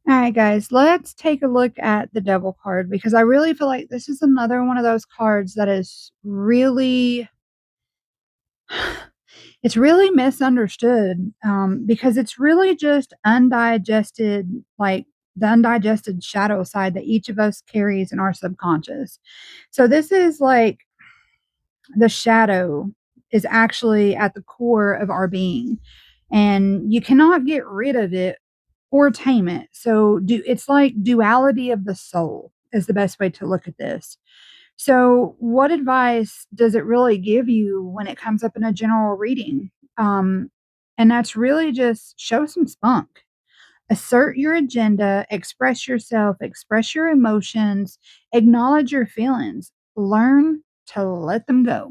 All right, guys, let's take a look at the Devil card because I really feel like this is another one of those cards that is really, it's really misunderstood because it's really just undigested, like the undigested shadow side that each of us carries in our subconscious. So this is like the shadow is actually at the core of our being, and you cannot get rid of it or tame it. So it's like duality of the soul is the best way to look at this. So what advice does it really give you when it comes up in a general reading? Um, and that's really just show some spunk. Assert your agenda, express yourself, express your emotions, acknowledge your feelings, learn to let them go.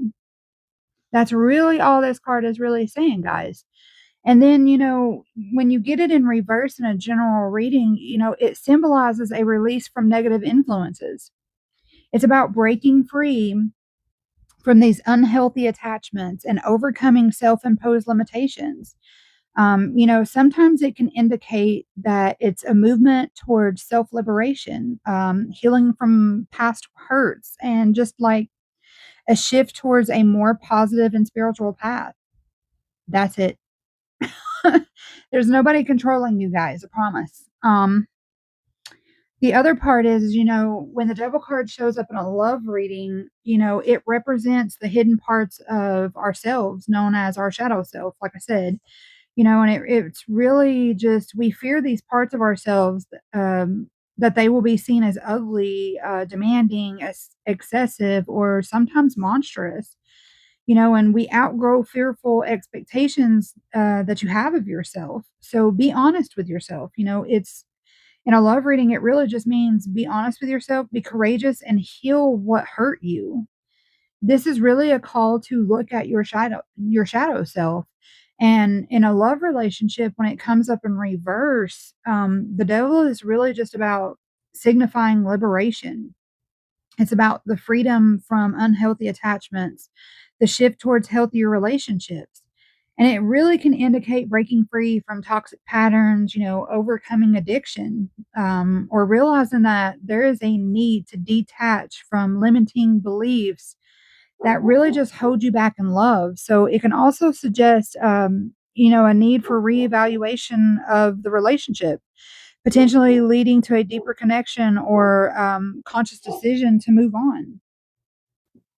That's really all this card is really saying, guys. And then, when you get it in reverse in a general reading, it symbolizes a release from negative influences. It's about breaking free from these unhealthy attachments and overcoming self imposed limitations. Sometimes it can indicate that it's a movement towards self liberation, healing from past hurts, and just like a shift towards a more positive and spiritual path. That's it. There's nobody controlling you guys, I promise. The other part is, when the devil card shows up in a love reading, it represents the hidden parts of ourselves known as our shadow self, like I said, and it's really just we fear these parts of ourselves that they will be seen as ugly, demanding, as excessive, or sometimes monstrous. And we outgrow fearful expectations that you have of yourself. So be honest with yourself. It's in a love reading, it really just means be honest with yourself, be courageous, and heal what hurt you. This is really a call to look at your shadow self. And in a love relationship, when it comes up in reverse, the devil is really just about signifying liberation. It's about the freedom from unhealthy attachments, the shift towards healthier relationships. And it really can indicate breaking free from toxic patterns, overcoming addiction, or realizing that there is a need to detach from limiting beliefs that really just hold you back in love. So it can also suggest, a need for reevaluation of the relationship, potentially leading to a deeper connection or conscious decision to move on.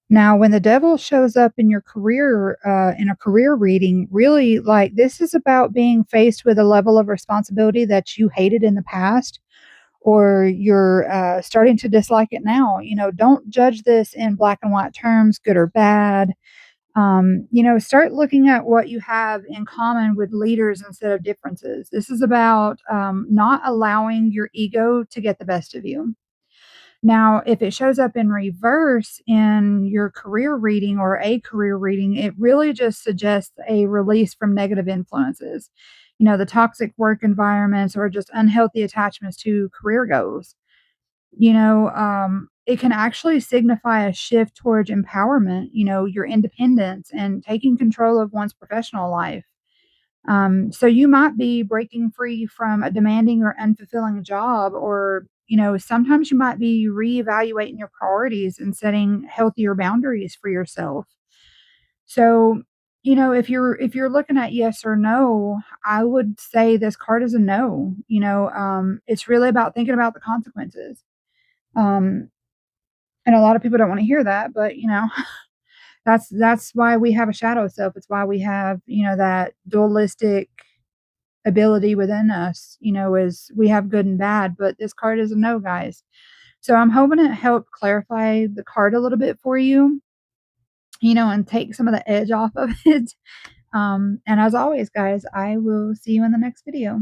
Now, when the devil shows up in your career, in a career reading, really like this is about being faced with a level of responsibility that you hated in the past, or you're starting to dislike it now. Don't judge this in black and white terms, good or bad. Start looking at what you have in common with leaders instead of differences. This is about not allowing your ego to get the best of you. Now, if it shows up in reverse in your career reading or a career reading, it really just suggests a release from negative influences, the toxic work environments or just unhealthy attachments to career goals. It can actually signify a shift towards empowerment, your independence and taking control of one's professional life. So you might be breaking free from a demanding or unfulfilling job, or, sometimes you might be reevaluating your priorities and setting healthier boundaries for yourself. So, if you're looking at yes or no, I would say this card is a no. It's really about thinking about the consequences. Um, and a lot of people don't want to hear that, but that's why we have a shadow self. It's why we have, that dualistic ability within us, is we have good and bad, but this card is a no, guys. So I'm hoping it helped clarify the card a little bit for you, and take some of the edge off of it. And as always, guys, I will see you in the next video.